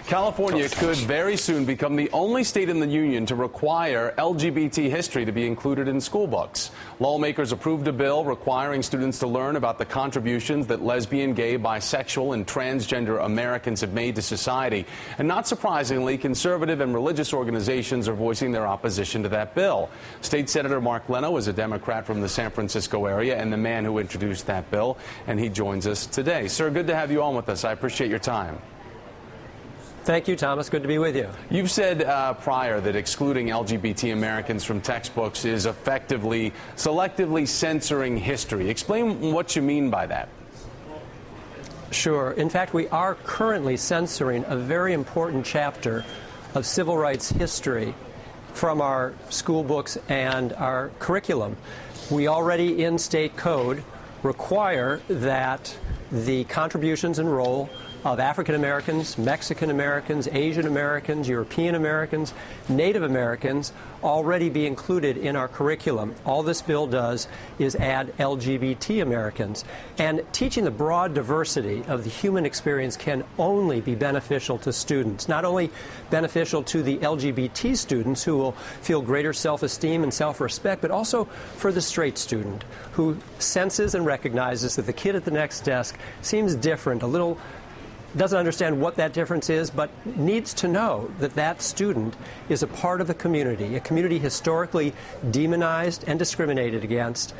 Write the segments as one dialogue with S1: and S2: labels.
S1: California could very soon become the only state in the union to require LGBT history to be included in school books. Lawmakers approved a bill requiring students to learn about the contributions that lesbian, gay, bisexual, and transgender Americans have made to society. And not surprisingly, conservative and religious organizations are voicing their opposition to that bill. State Senator Mark Leno is a Democrat from the San Francisco area and the man who introduced that bill, and he joins us today. Sir, good to have you on with us. I appreciate your time.
S2: Thank you, Thomas. Good to be with you.
S1: You've said prior that excluding LGBT Americans from textbooks is effectively selectively censoring history. Explain what you mean by that.
S2: Sure. In fact, we are currently censoring a very important chapter of civil rights history from our school books and our curriculum. We already in state code require that the contributions and role of African Americans, Mexican Americans, Asian Americans, European Americans, Native Americans already be included in our curriculum. All this bill does is add LGBT Americans. And teaching the broad diversity of the human experience can only be beneficial to students, not only beneficial to the LGBT students who will feel greater self-esteem and self-respect, but also for the straight student who senses and recognizes that the kid at the next desk seems different, a little doesn't understand what that difference is, but needs to know that that student is a part of a community historically demonized and discriminated against,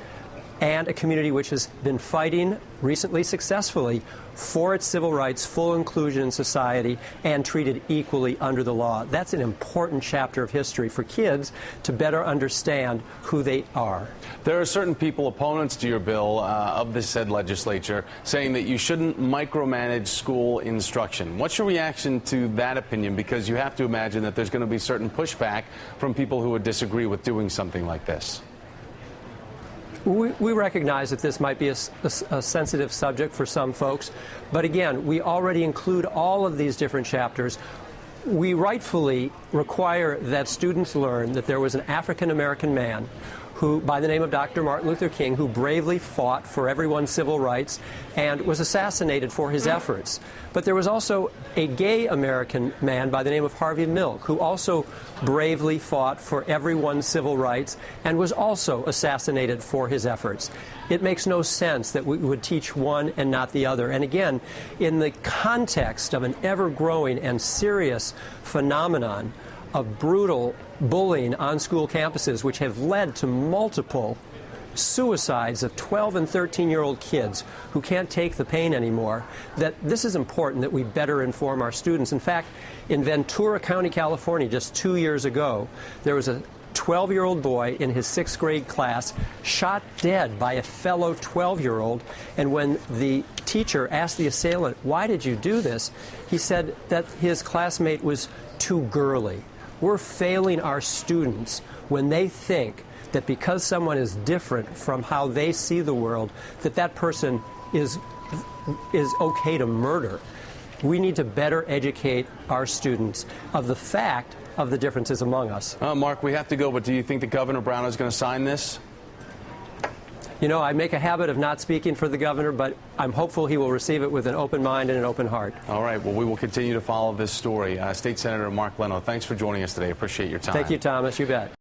S2: and a community which has been fighting recently successfully for its civil rights, full inclusion in society, and treated equally under the law. That's an important chapter of history for kids to better understand who they are.
S1: There are certain people, opponents to your bill of the said legislature, saying that you shouldn't micromanage school instruction. What's your reaction to that opinion? Because you have to imagine that there's going to be certain pushback from people who would disagree with doing something like this.
S2: We recognize that this might be a sensitive subject for some folks, but again, we already include all of these different chapters. We rightfully require that students learn that there was an African American man who, by the name of Dr. Martin Luther King, who bravely fought for everyone's civil rights and was assassinated for his efforts. But there was also a gay American man by the name of Harvey Milk, who also bravely fought for everyone's civil rights and was also assassinated for his efforts. It makes no sense that we would teach one and not the other. And again, in the context of an ever-growing and serious phenomenon of brutal bullying on school campuses, which have led to multiple suicides of 12 and 13-year-old kids who can't take the pain anymore, that this is important that we better inform our students. In fact, in Ventura County, California, just 2 years ago, there was a 12-year-old boy in his 6th grade class shot dead by a fellow 12-year-old, and when the teacher asked the assailant, "Why did you do this?" he said that his classmate was too girly. We're failing our students when they think that because someone is different from how they see the world, that that person is okay to murder. We need to better educate our students of the fact of the differences among us.
S1: Mark, we have to go, but do you think that Governor Brown is going to sign this?
S2: You know, I make a habit of not speaking for the governor, but I'm hopeful he will receive it with an open mind and an open heart.
S1: All right. Well, we will continue to follow this story. State Senator Mark Leno, thanks for joining us today. Appreciate your time.
S2: Thank you, Thomas. You bet.